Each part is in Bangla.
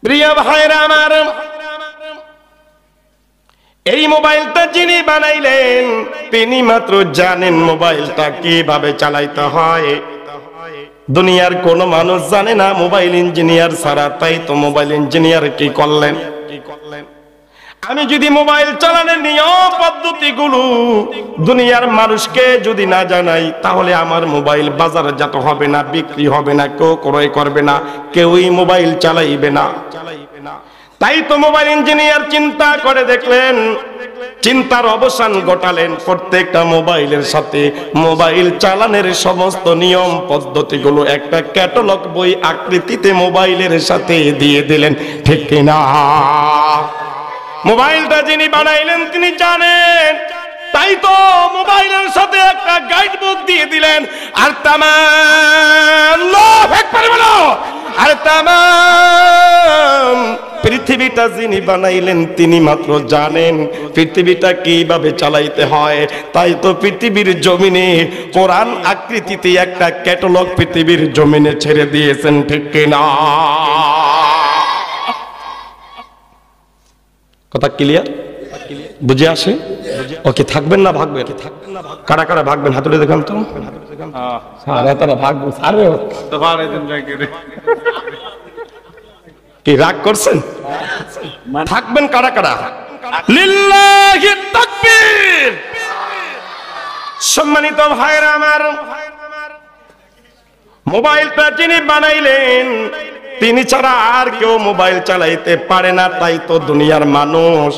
প্রিয় ভাইরা আমার, এই মোবাইলটা যিনি বানাইলেন তিনি মাত্র জানেন মোবাইলটা কিভাবে চালাইতে হয়। দুনিয়ার কোন মানুষ জানে না মোবাইল ইঞ্জিনিয়ার ছাড়া। তাই তো মোবাইল ইঞ্জিনিয়ার কি করলেন, আমি যদি মোবাইল চালানোর নিয়ম পদ্ধতিগুলো দুনিয়ার মানুষকে যদি না জানাই, তাহলে আমার মোবাইল বাজারজাত হবে না, বিক্রি হবে না, কেউ ক্রয় করবে না, কেউই মোবাইল চালাইবে না। তাই তো মোবাইল ইঞ্জিনিয়ার চিন্তা করে দেখলেন, চিন্তার অবসান ঘটালেন, প্রত্যেকটা মোবাইলের সাথে মোবাইল চালানোর সমস্ত নিয়ম পদ্ধতিগুলো একটা ক্যাটালগ বই আকৃতিতে মোবাইলের সাথে দিয়ে দিলেন, ঠিক কিনা? মোবাইলটা যিনি বানাইলেন তিনি জানেন, তাই তো মোবাইলের সাথে একটা গাইড বুক দিয়ে দিলেন। আর তামাম পৃথিবীটা যিনি বানাইলেন তিনি মাত্র জানেন পৃথিবীটা কিভাবে চালাইতে হয়। তাই তো পৃথিবীর জমিনে কোরআন আকৃতিতে একটা ক্যাটালগ পৃথিবীর জমিনে ছেড়ে দিয়েছেন, ঠিক কিনা? কথা ক্লিয়ার? বুঝে আসে? ওকে, থাকবেন না ভাগবেন? কারা কারা ভাগবেন হাতুড়ে দেখান তো। কি রাগ করছেন? থাকবেন কারা কারা? লিল্লাহি তাকবীর। সম্মানিত ভাইরা আমার, মোবাইলটা যিনি বানাইলেন তিনি ছাড়া আর কেউ মোবাইল চালাইতে পারে না। তাই তো দুনিয়ার মানুষ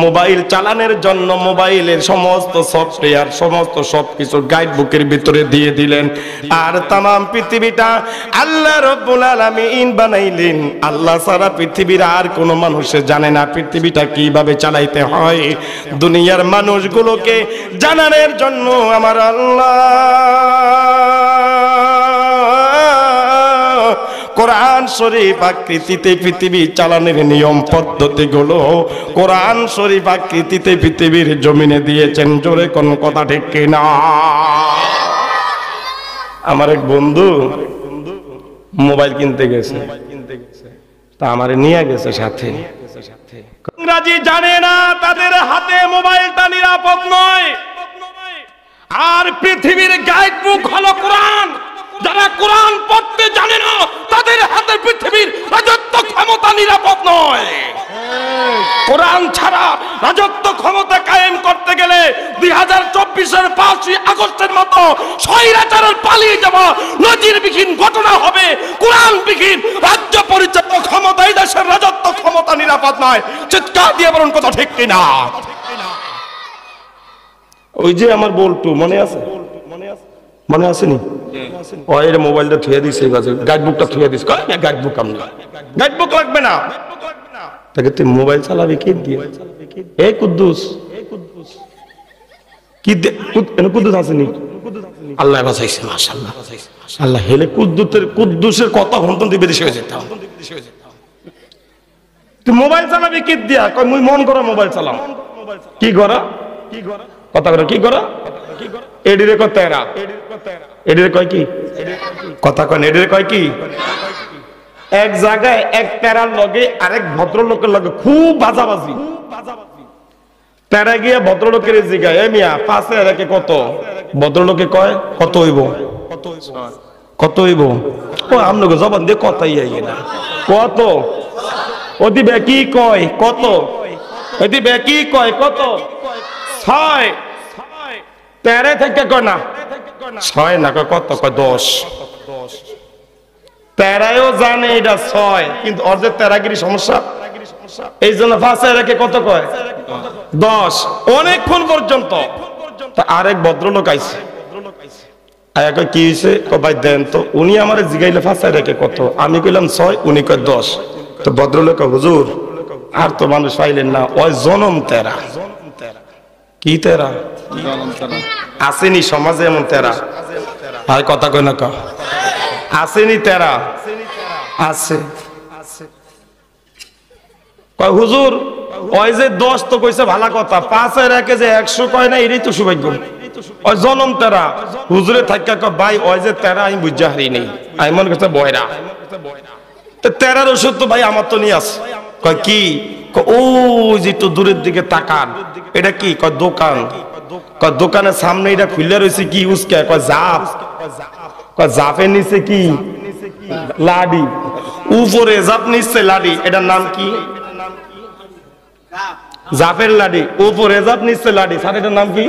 মোবাইল চালানোর জন্য মোবাইলের সমস্ত সফটওয়্যার, সমস্ত সবকিছু গাইড বুকের ভিতরে দিয়ে দিলেন। আর তামাম পৃথিবীটা আল্লাহ রাব্বুল আলামিন বানাইলেন। আল্লাহ ছাড়া পৃথিবীর আর কোনো মানুষে জানে না পৃথিবীটা কিভাবে চালাইতে হয়। দুনিয়ার মানুষগুলোকে জানানোর জন্য আমার আল্লাহ কোরআন শরীফ আকৃতিতে পৃথিবী চালানোর নিয়ম পদ্ধতিগুলো কোরআন শরীফ আকৃতিতে পৃথিবীর জমিনে দিয়েছেন। জোরে কোন কথা ঠিক কিনা? আমার এক বন্ধু মোবাইল কিনতে গেছে, তা আমারে নিয়ে গেছে সাথে। ইংরেজি জানে না, তাদের হাতে মোবাইলটা নিরাপদ নয়। আর পৃথিবীর গাইড বুক হলো কোরআন। যারা কোরআন পড়তে জানে না তাদের হাতে পৃথিবীর রাজত্ব ক্ষমতা নিরাপদ নয়। কোরআন ছাড়া রাজত্ব ক্ষমতা কায়েম করতে গেলে 2024-এর 5ই আগস্টের মতো স্বৈরাচারের পালিয়ে যাওয়া নজিরবিহীন ঘটনা হবে। কোরআনবিহীন রাজ্য পরিচালনা ক্ষমতা এই দেশের রাজত্ব ক্ষমতা নিরাপদ নয়। চিৎকার দিয়ে বলুন কথা ঠিক কিনা? ওই যে আমার বলটু মনে আছে? মনে আসেনি? ওর মোবাইলটা থুয়ে দিছে, গাইড বুকটা থুয়ে দিস। গাইড বুক আমরা গাইড বুক লাগবে না। তাকে তুই মোবাইল চালাবি কি দিয়ে? এই কুদ্দুস কি কুদ্দুস আসেনি? আল্লাহ বাঁচাইছে, মাশাআল্লাহ। আল্লাহ হেলে কুদ্দুসের কথা হন্তন দিয়ে বেরিয়ে হয়ে যেতাম। তুই মোবাইল চালাবি কি দিয়া? কই মুই মন করা মোবাইল চালাম। কি করা? কথা করা কি করা? এডিরে কয় তেরা, এডিরে কয় কি? কথা কয় এডিরে কয় কি? এক জায়গায় এক তেরার লগে আরেক ভদ্রলোকের লগে খুব বাজাবাজি। তেরা গিয়ে ভদ্রলোকের জিগায়, এ মিয়া 5 এর কত? ভদ্রলোকে কয় কত হইব? কত হইব? ও আমনকে জবান দিয়ে কথাই আইয়ে না। কত? ওদি বেকি কয় কত? ওদি বেকি কয় কত? 6। 13 থেকে কয় না 6 না, কয় কত? কয় 10। 13ও জানে এটা 6, কিন্তু ওর যে তেরাগিরি সমস্যা, এই জন্য 5 এর কত কয়? 10। অনেকক্ষণ পর্যন্ত আরেক ভদ্রলোক আইছে, আয়া কয় কি হয়েছে? ভাই দেন তো। উনি আমার জিগাইলে 5 এর কত? আমি কইলাম 6, উনি কয় 10। তো ভদ্রলোক, হুজুর আর তো মানুষ পাইলেন না, ওই জনম তেরা। কি তেরা? আসেনি সমাজে এমন তেরা? আর কথা কয় না কা? আসেনি তেরা? আছে। কয় হুজুর ওই যে 10 তো কইছে ভালো কথা, 5 এর যে 100 কয় না, এটাই তো সৌভাগ্য। ওই জনম তেরা। হুজুরে থাকা কয় ভাই ওই যে তেরা আমি বুঝা হারি নেই, আমি মনে করছে বয়রা। তো তেরার ওষুধ তো ভাই আমার তো নিয়ে আস। কয় কি? ও যে একটু দূরের দিকে তাকান, এটা কি? কয় দোকান। কয় দোকানের সামনে এটা খুলে রয়েছে কি? উস্কা। কয় জাপ। কয় জাপের নিচে কি? লাডি। উপরে জাপ নিচে লাডি, এটার নাম কি? জাফের লাডি। উপরে জাপ নিচে লাডি, স্যার এটার নাম কি?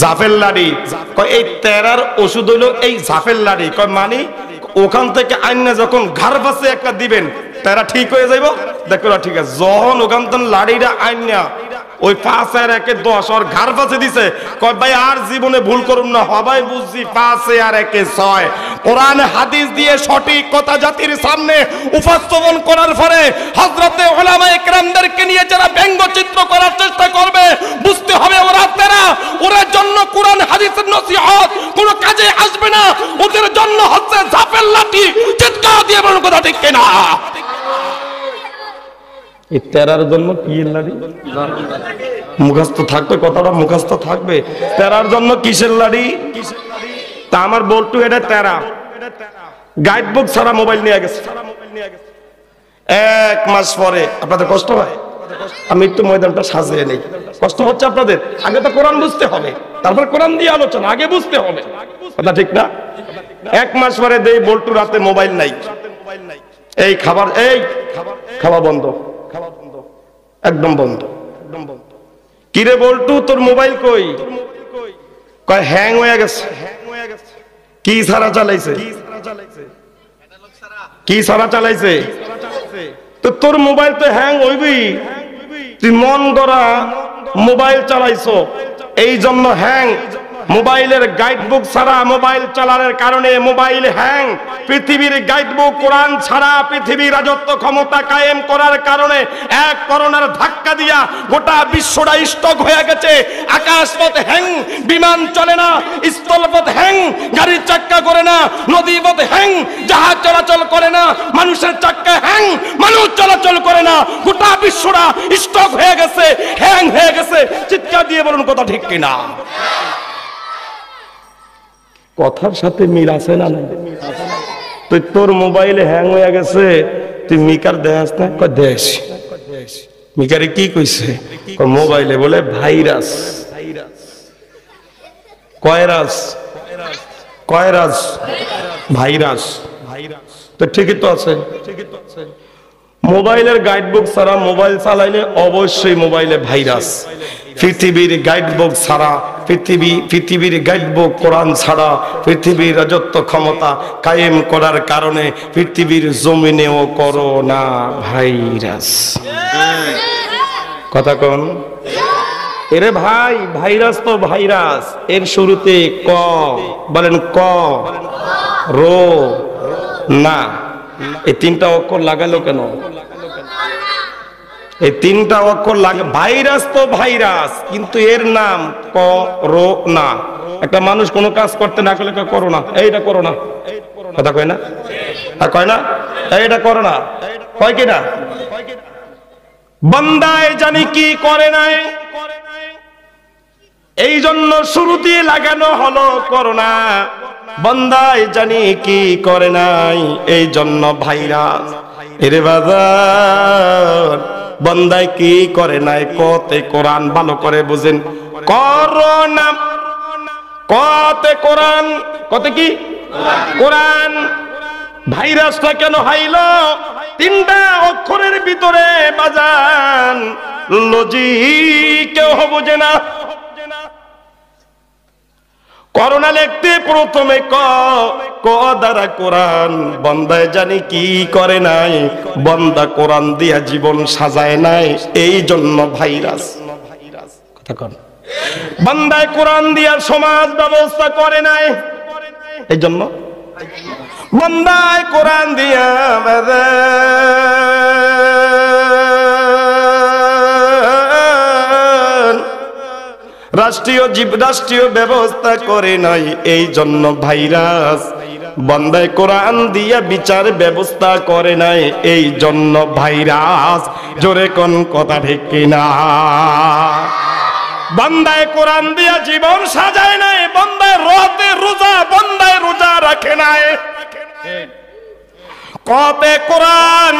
জাফের লাডি। কয় এই তেরার ওষুধ হইলো এই জাফের লাডি। কয় মানে ওখান থেকে আইনা যখন ঘাড় পাশে একটা দিবেন তারা ঠিক হয়ে যাইব। দেখো ঠিক আছে, যখন ওখান থেকে লাড়িটা আইনা ওই 5 আর 1 10 আর ঘাড় পাশে দিছে, কয় ভাই আর জীবনে ভুল করুন না, হবাই বুঝছি 5 আর 1 6। কোরআন হাদিস দিয়ে সঠিক কথা জাতির সামনে উপস্থাপন করার পরে হযরতে উলামায়ে কেরামদেরকে নিয়ে যারা ব্যঙ্গচিত্র করার চেষ্টা করবে, বুঝতে হবে ওরা তেরা, ওদের জন্য কোরআন হাদিসের নসিহত কোনো কাজে আসবে না, ওদের জন্য হচ্ছে জাফের লাঠি। চিৎকার দিয়ে বলুন কথা ঠিক কিনা? এই তেরার জন্য কি লাঠি? মুখস্থ থাকবে, কথাটা মুখস্থ থাকবে। তেরার জন্য কিসের লাঠি? তা আমার বলটু এটা তেরা। গাইড বুক ছাড়া মোবাইল নিয়ে গেছে। 1 মাস পরে আপনাদের কষ্ট হয়? আমি একটু ময়দানটা সাজিয়ে নেই, কষ্ট হচ্ছে আপনাদের? আগে তো কোরআন বুঝতে হবে, তারপর কোরআন দিয়ে আলোচনা, আগে বুঝতে হবে, কথা ঠিক না? 1 মাস পরে দেই বল্টু রাতে মোবাইল নাই, এই খাওয়া বন্ধ, একদম বন্ধ। কিরে বল্টু তোর মোবাইল কই? কয় হ্যাং হয়ে গেছে। কি সারা চালাইছে? কি সারা চালাইছে? তো তোর মোবাইল তো হ্যাং হইবি, তুই মন গড়া মোবাইল চালাইছো এই জন্য হ্যাং। মোবাইলের গাইড বুক ছাড়া মোবাইল চালানোর কারণে মোবাইল হ্যাং। পৃথিবীর গাইড বুক কোরআন ছাড়া পৃথিবীর রাজত্ব ক্ষমতা কায়েম করার কারণে এক করোনার ধাক্কা দিয়া গোটা বিশ্বটা স্টক হয়ে গেছে। আকাশপথ হ্যাং, বিমান চলে না, স্থলপথ হ্যাং, গাড়ির চাক্কা করে না, নদীপথ হ্যাং, জাহাজ চলাচল করে না, মানুষের চাক্কা হ্যাং, মানুষ চলাচল করে না, গোটা বিশ্বটা স্টক হয়ে গেছে, হ্যাং হয়ে গেছে। চিৎকার দিয়ে বলুন কথা ঠিক কিনা? কথার সাথে মিল আছে না? তুই তোর মোবাইলে হ্যাং হয়ে গেছে, তুই মিকার দেখাস না? কয় দেশ। মিকারে কি কইছে? মোবাইলে বলে ভাইরাস। কয়রাস? কয়রাস ভাইরাস। তো ঠিকই তো আছে। মোবাইলের গাইড বুক ছাড়া মোবাইল চালাইলে অবশ্যই মোবাইলে ভাইরাস। পৃথিবীর গাইড বুক ছাড়া পৃথিবীর গাইড বুক কোরআন ছাড়া পৃথিবীর রাজত্ব ক্ষমতা কায়েম করার কারণে পৃথিবীর জমিনেও করোনা ভাইরাস। কথা কোন? এরে ভাই ভাইরাস তো ভাইরাস, এর শুরুতে ক বলেন, ক রো না, এই 3টা অক্ষর লাগালো কেন? এই 3টা অক্ষর লাগে। ভাইরাস তো ভাইরাস, কিন্তু এর নাম করোনা। একটা মানুষ কোনো কাজ করতে না করলে করোনা, এইটা করোনা, কথা কয় না? আর কয় না এইটা করোনা, কয় কি না? বান্দায় জানি কি করে নাই, এই জন্য শুরুতে লাগানো হলো করোনা। বান্দায় জানি কি করে নাই, এই জন্য ভাইরাস। এরে বাজার বান্দায় কি করে নাই? কতে কোরআন ভালো করে বুঝেন। করোনা কতে কোরআন, কতে কি কোরআন। ভাইরাসটা কেন হাইলো? 3টা অক্ষরের ভিতরে বাজান লজিক কেউ বুঝে না। করোনা লিখতে প্রথমে ক দ্বারা কোরআন। বান্দায় জানি কি করে নাই, বান্দা কোরআন দিয়া জীবন সাজায় নাই, এই জন্য ভাইরাস। কথা কন। বান্দায় কোরআন দিয়া সমাজ ব্যবস্থা করে নাই, এই জন্য বান্দায় কোরআন দিয়া রাষ্ট্রীয় ব্যবস্থা করে নাই, এই জন্য ভাইরাস। বান্দায় কোরআন দিয়া বিচার ব্যবস্থা করে নাই, এই জন্য ভাইরাস। জোরে কোন কথা ঠিক কিনা? বান্দায় কোরআন দিয়া জীবন সাজায় নাই, বান্দায় রোজা বান্দায় রোজা রাখে নাই। কতে কোরআন,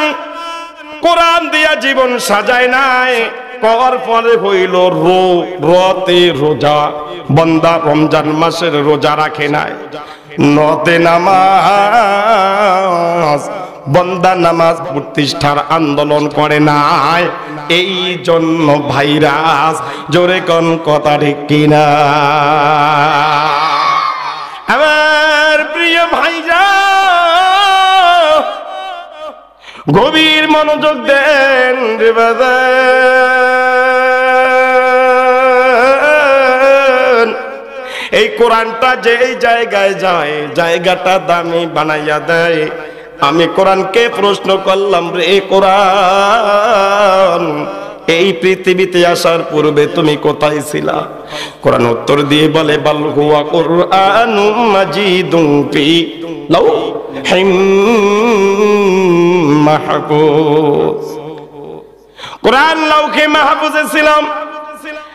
কোরআন দিয়া জীবন সাজায় নাই, কর পরে হইল রতে রোজা, বান্দা রমজান মাসের রোজা রাখে নাই। নতে নামাজ, বান্দা নামাজ প্রতিষ্ঠার আন্দোলন করে নাই। এই জন্য ভাইরাস, জোরে কোন কথা ঠিক কিনা? আমার প্রিয় ভাইরা, গভীর মনোযোগ দেন রে বাজার। এই কোরআনটা যে জায়গায় যায়, জায়গাটা দামি বানাইয়া দেয়। আমি কোরআনকে প্রশ্ন করলাম, রে কোরআন, এই পৃথিবীতে আসার পূর্বে তুমি কোথায় ছিলা? কোরআন উত্তর দিয়ে বলে, বাল হুয়া কুরআনুম মাজিদুন ফি লাওহিম মাহফুজ। কোরআন লাওহে মাহফুজে ছিলাম।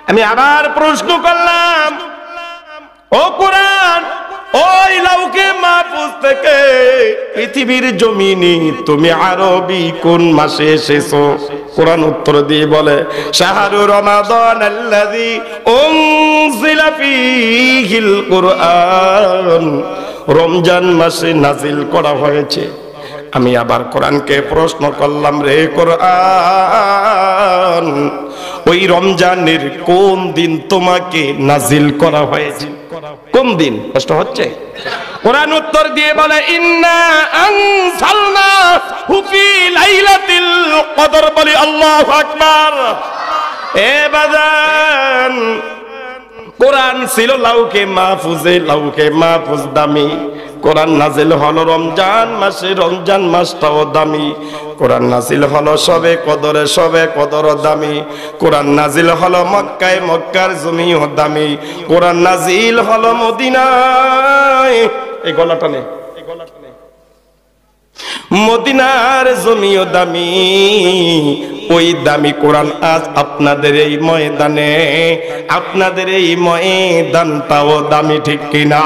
আমি আবার প্রশ্ন করলাম, ও কোরআন, ওই লাওহে মাহফুজ থেকে পৃথিবীর জমিনে তুমি আরবি কোন মাসে এসেছো? কোরআন উত্তর দিয়ে বলে, শাহরু রমাদান আল্লাযী উনজিলা ফীহিল কুরআন, রমজান মাসে নাজিল করা হয়েছে। আমি আবার কোরআনকে প্রশ্ন করলাম, রে কোরআন, ওই রমজানের কোন দিন তোমাকে নাজিল করা হয়েছে? কোন দিন? কষ্ট হচ্ছে? কোরআন উত্তর দিয়ে বলে, ইন্না আনজালনাহু ফি লাইলাতিল কদর। বলি আল্লাহু আকবার। এ বাজান, কোরআন ছিল লাউকে মাহফুজে, লাউকে মাহফুজ দামি। কোরআন নাজিল হলো রমজান মাসে, রমজান মাসটাও দামি। কোরআন নাজিল হলো সবে কদরে, সবে কদর দামি। কোরআন নাজিল হলো মক্কায়, মক্কার জমিও দামি। কোরআন নাজিল হলো মদিনায়, এই গলাটা নেই, মদিনার জমিও দামি। ওই দামি কোরআন আজ আপনাদের এই ময়দানে, আপনাদের এই ময়দানটাও দামি, ঠিক কিনা?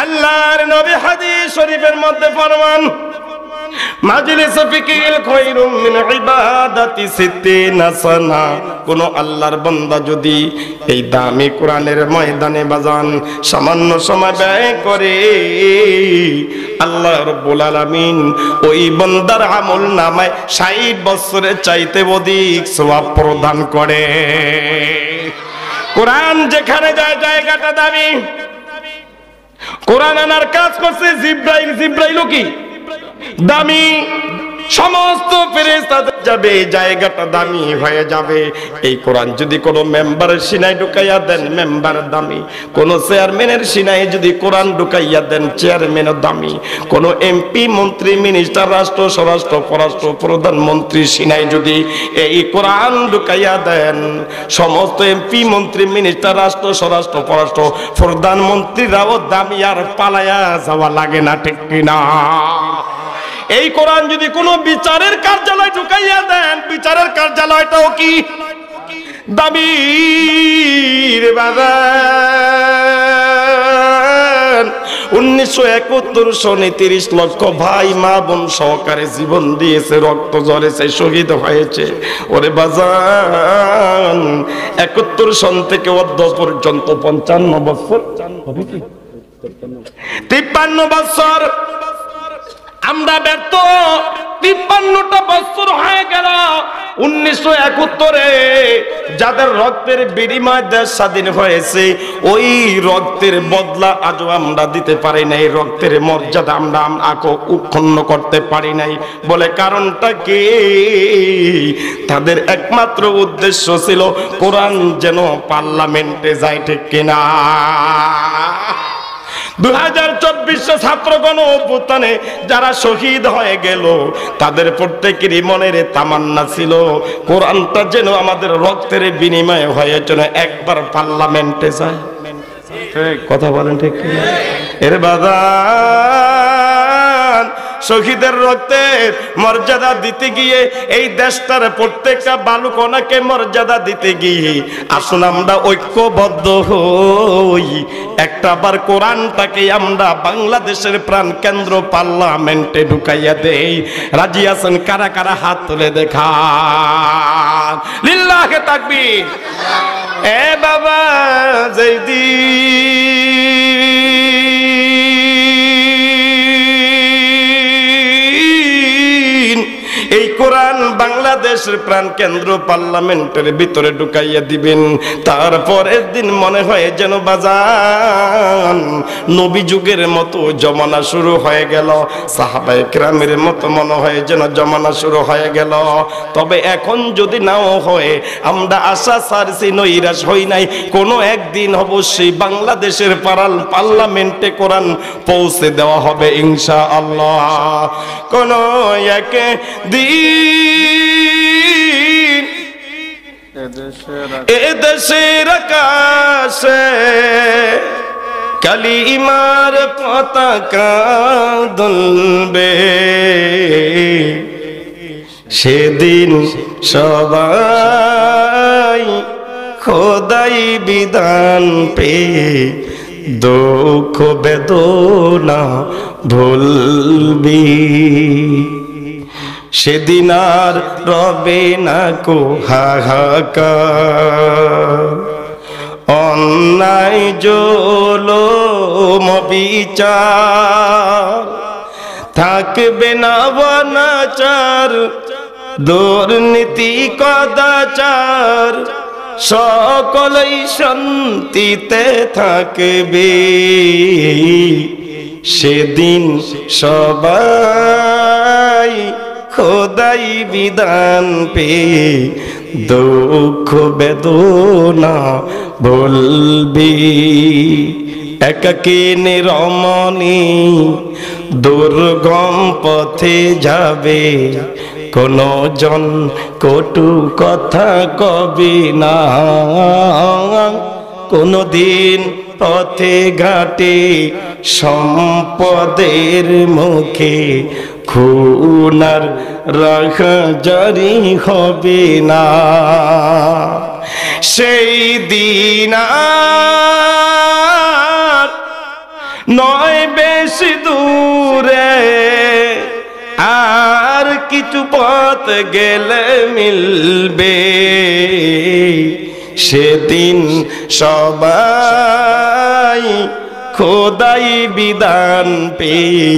আল্লাহর নবী হাদিস শরীফের মধ্যে ফরমান, মাজলিস ফিকিল খায়রুম মিন ইবাদাতি সিত্তিনা সানা। কোন আল্লাহর বান্দা যদি এই দামি কোরআনের ময়দানে বাজান সামান্য সময় ব্যয় করে, আল্লাহ রাব্বুল আলামিন ওই বান্দার আমল নামায় 60 বছরের চাইতে অধিক সওয়াব প্রদান করে। কোরআন যেখানে যায় জায়গাটা দামি। কোরআন আনার কাজ করছে জিব্রাইল, জিব্রাইলও কি দামি। সমস্ত ফেরেশতাদের যাবে, জায়গাটা দামি হয়ে যাবে। এই কোরআন যদি কোনো মেম্বারের সিনায় ঢুকাইয়া দেন, মেম্বার দামি। কোন চেয়ারম্যানের সিনায় যদি কোরআন ঢুকাইয়া দেন, চেয়ারম্যানও দামি। কোন এমপি, মন্ত্রী, মিনিস্টার, রাষ্ট্র স্বরাষ্ট্র পররাষ্ট্র প্রধানমন্ত্রীর সিনায় যদি এই কোরআন ঢুকাইয়া দেন, সমস্ত এমপি, মন্ত্রী, মিনিস্টার, রাষ্ট্র স্বরাষ্ট্র পররাষ্ট্র প্রধানমন্ত্রীরাও দামি, আর পালায়া যাওয়া লাগে না, ঠিক কিনা? এই কোরআন যদি কোনো বিচারের কার্যালয় ঢুকাইয়া দেন, বিচারের কার্যালয়টাও কি দামি রে বাবা। 1971 সনে 30 লক্ষ ভাই মা বোন সহকারে জীবন দিয়েছে, রক্ত ঝরেছে, শহীদ হয়েছে। ওরে বাজান, 71 সন থেকে অদ্য পর্যন্ত 55 বছর, 53 বছর আমরা ব্যর্থ। 53টা বছর হয়ে গেল। 1971-এ যাদের রক্তের বিনিময়ে দেশ স্বাধীন হয়েছে, ওই রক্তের বদলা আজও আমরা দিতে পারি নাই। রক্তের মর্যাদা আমরা উৎক্ষন্ন করতে পারি নাই। বলে কারণটা কি? তাদের একমাত্র উদ্দেশ্য ছিল কোরআন যেন পার্লামেন্টে যায়, ঠিক কিনা? 2024 ছাত্রগণ অভ্যুত্থানে যারা শহীদ হয়ে গেল, তাদের প্রত্যেকেরই মনের তামান্না ছিল কোরআনটা যেন আমাদের রক্তের বিনিময়ে হয়ে যেন একবার পার্লামেন্টে যায়। কথা বলেন ঠিক কিনা? এর বাদান শহীদের রক্তের মর্যাদা দিতে গিয়ে, এই দেশটার প্রত্যেকটা বালুকণাকে মর্যাদা দিতে গিয়ে আসুন আমরা ঐক্যবদ্ধ হই, একটাবার কোরআনটাকে আমরা বাংলাদেশের প্রাণ কেন্দ্র পার্লামেন্টে ঢুকাইয়া দেই। রাজি আছেন? কারা কারা হাত তুলে দেখান। লিল্লাহে তাকবীর। এ বাবা জৈদি এই কোরআন বাংলাদেশের প্রাণ কেন্দ্র পার্লামেন্টের ভিতরে ঢুকাইয়া দিবেন, তারপরের দিন মনে হয় যেন বাজান নবী যুগের মতো জমানা শুরু হয়ে গেল, সাহাবায়ে কেরামের মতো মনে হয় যেন জমানা শুরু হয়ে গেল। তবে এখন যদি নাও হয়, আমরা আশা ছাড়ছি, নৈরাশ হই নাই, কোনো একদিন অবশ্যই বাংলাদেশের পার্লামেন্টে কোরআন পৌঁছে দেওয়া হবে ইনশাআল্লাহ। কোন একে দিন এদেশের আকাশে কালিমার পতাকা দুলবে, সেদিন সবাই খোদাই বিধান পেয়ে দুঃখ বেদনা ভুলবি, সেদিন আর রবে না কো হাহাকার, অন্যায় জুলুম বিচার থাকবে না অনাচার, দুর্নীতি কদাচার সকলেই শান্তিতে থাকবে, সেদিন সবাই খোদাই বিধান পেয়ে দুঃখ বেদনা ভুলবি, একাকী নিরমণি দুর্গম পথে যাবে, কোনো জন কটু কথা কবি না, কোনদিন পথে ঘাটে সম্পদের মুখে খুনার রাখা জারি হবে না, সেই দিন আর নয় বেশি দূরে, আর কিছু পথ গেলে মিলবে, সেদিন সবাই খোদাই বিধান পেয়ে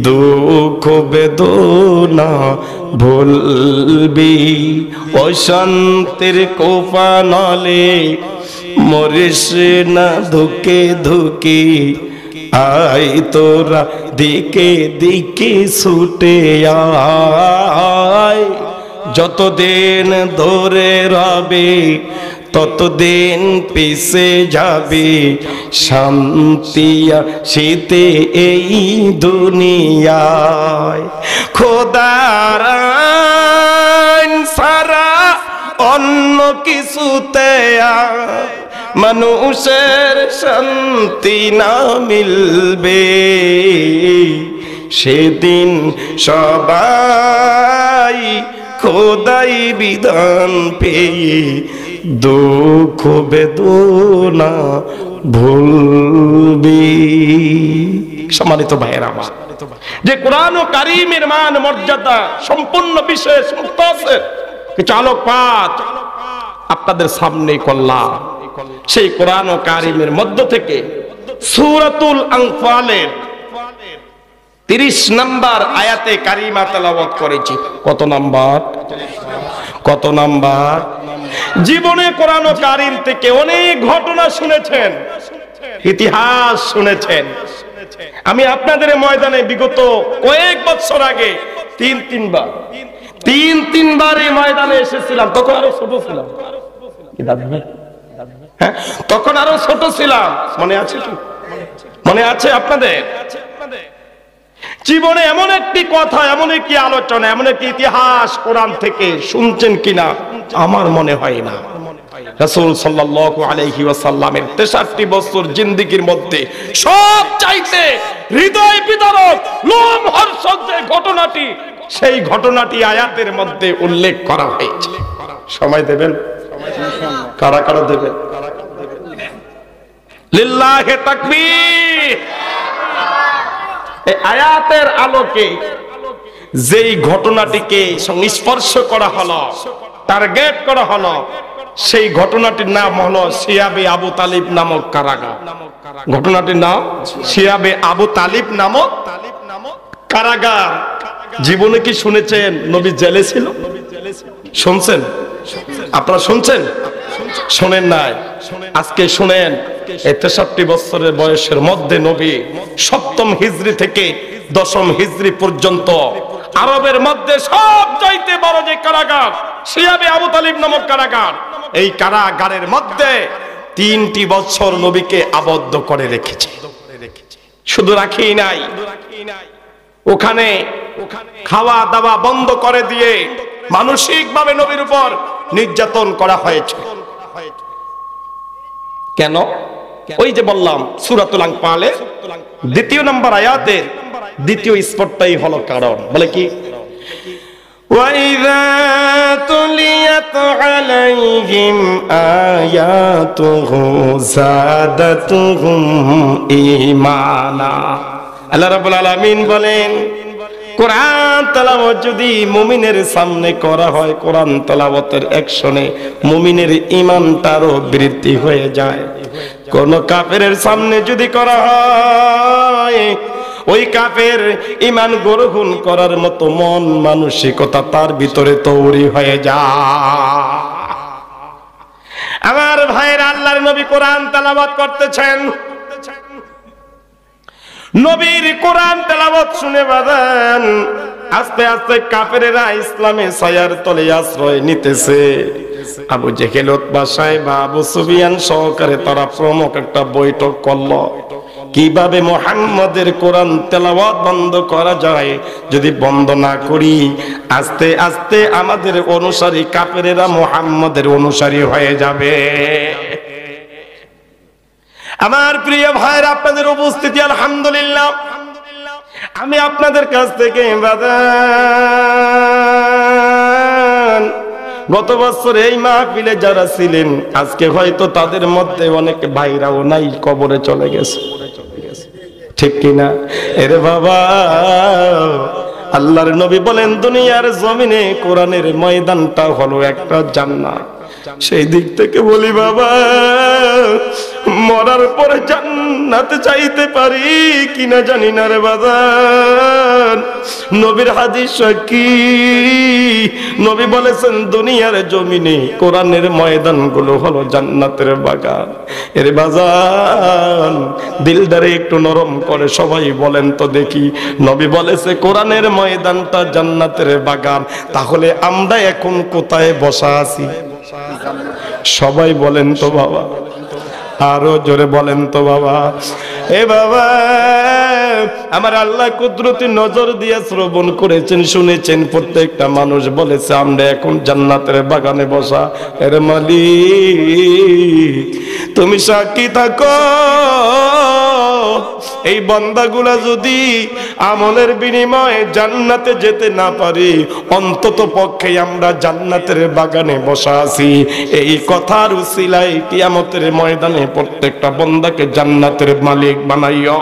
দুঃখ বেদনা ভুলবি, অশান্তির কোফানলে মরিস না ধুকে ধুকে, আই তোরা দিকে দিকে ছুটে আয়, যতদিন ধরে রবে ততদিন পিছে যাবে, শান্তিয়া শীতে এই দুনিয়ায়, খোদার আইন সারা অন্য কিছুতে মানুষের শান্তি না মিলবে, সেদিন সবাই খোদাই বিধান পেয়ে দুঃখ বেদনা ভুলবি। সম্মানিত ভাইয়েরা আমার, যে কোরআন ও কারীমের মান মর্যাদা সম্পূর্ণ বিশেষ মুক্তাসের কিছু আলোকপাত আপনাদের সামনে করলাম। সেই কোরআন ও কারীমের মধ্য থেকে সূরাতুল আনফালের 30 নম্বর আয়াতে কারিমা তেলাওয়াত করেছি। কত নাম্বার? কত নাম্বার? জীবনে কোরআন ও কারীম থেকে অনেক ঘটনা শুনেছেন, ইতিহাস শুনেছেন। আমি আপনাদের ময়দানে বিগত কয়েক বছর আগে তিনবার এই ময়দানে এসেছিলাম। তখন আরো ছোট ছিলাম, হ্যাঁ তখন আরো ছোট ছিলাম। মনে আছে কি? মনে আছে আপনাদের? জীবনে এমন একটি কথা, এমন একটি আলোচনা, এমন একটি ইতিহাস কোরআন থেকে শুনছেন কিনা আমার মনে হয় না। রাসূল সাল্লাল্লাহু আলাইহি ওয়াসাল্লামের 63 বছর জিন্দেগীর মধ্যে সবচাইতে হৃদয় বিদারক লোমহর্ষক যে ঘটনাটি, সেই ঘটনাটি আয়াতের মধ্যে উল্লেখ করা হয়েছে। সময় দেবেন? কারা কারা দেবেন? লিল্লাহি তাকবীর। এই আয়াতের আলোকে যেই ঘটনাটিকে সংস্পর্শ করা হলো, টার্গেট করা হলো, সেই ঘটনাটির নাম হলো শিয়াবে আবু তালিব নামক কারাগার। ঘটনাটির নাম শিয়াবে আবু তালিব নামক কারাগার। জীবনে কি শুনেছেন নবী জেলে ছিল? শুনছেন? আপনারা শুনছেন? শোনেন নাই? আজকে শুনেন। এই 63 বছরের বয়সের মধ্যে নবী 7ম হিজরি থেকে 10ম হিজরি পর্যন্ত আরবের মধ্যে সবচাইতে বড় যে কারাগার শিয়াবে আবু তালিব নামক কারাগার, এই কারাগারের মধ্যে 3টি বছর নবীকে আবদ্ধ করে রেখেছে। শুধু রাখেই নাই, ওখানে খাওয়া দাওয়া বন্ধ করে দিয়ে মানসিকভাবে নবীর উপর নির্যাতন করা হয়েছে। কেন? ওই যে বললাম সূরাতুল আনফালে 2 নম্বর আয়াতের 2য় স্পটটাই হলো কারণ। বলে কি? وَإِذَا تُلِيَتْ عَلَيْهِمْ آيَاتُهُ زَادَتْهُمْ ঈমানা। আল্লাহ রাব্বুল আলামিন বলেন, কোরআন তেলাওয়াত যদি মুমিনের সামনে করা হয়, কোরআন তেলাওয়াতের অ্যাকশনে মুমিনের ঈমানটারও বৃদ্ধি হয়ে যায়। কোন কাফেরের সামনে যদি করা হয়, ওই কাফের ঈমান গ্রহণ করার মতো মন মানসিকতা তার ভিতরে তৈরি হয়ে যায়। আমার ভাইয়েরা, আল্লাহর নবী কোরআন তেলাওয়াত করতেছেন। নবীর কোরআন তেলাওয়াত শুনে বাজান আস্তে আস্তে কাফেরেরা ইসলামে ছায়ার তলে আশ্রয় নিতেছে। আবু জেহেল, উতবা, সাইবা, আবু সুফিয়ান সহকারে তারা প্রমুখ একটা বৈঠক করলো। কিভাবে মুহাম্মাদের কোরআন তেলাওয়াত বন্ধ করা যায়? যদি বন্ধ না করি আস্তে আস্তে আমাদের অনুসারী কাফেরেরা মুহাম্মাদের অনুসারী হয়ে যাবে। আমার প্রিয় ভাইরা, আপনাদের উপস্থিতি আলহামদুলিল্লাহ। আমি আপনাদের কাছ থেকে গত বছর এই মাহফিলে যারা ছিলেন, আজকে হয়তো তাদের মধ্যে অনেক ভাইরাও নাই, কবরে চলে গেছে। ঠিক কিনা? এরে বাবা, আল্লাহর নবী বলেন দুনিয়ার জমিনে কোরআনের ময়দানটা হলো একটা জান্নাত। সেই দিক থেকে বলি বাবা, মরার পরে জান্নাতে চাইতে পারি কিনা জানি না রে বাজার। নবীর হাদিস কি? নবী বলেছেন দুনিয়ার জমিনে কোরআনের ময়দানগুলো হলো জান্নাতের বাগান। এর বাজান দিলদারে একটু নরম করে সবাই বলেন তো দেখি, নবী বলেছে কোরআনের ময়দানটা জান্নাতের বাগান, তাহলে আমরা এখন কোথায় বসা আছি? সবাই বলেন তো বাবা, আরো জোরে বলেন তো বাবা। এ বাবা, আমার আল্লাহ কুদরতি নজর দিয়ে শ্রবণ করেছেন, শুনেছেন। প্রত্যেকটা মানুষ বলেছে আমরা এখন জান্নাতের বাগানে বসা। এর মালিক তুমি সাক্ষী থাকো, এই বান্দাগুলা যদি আমলের বিনিময়ে জান্নাতে যেতে না পারি, অন্তত পক্ষে আমরা জান্নাতের বাগানে বসা আছি। এই কথার উসিলায় কিয়ামতের ময়দানে প্রত্যেকটা বান্দাকে জান্নাতের মালিক বানাইও।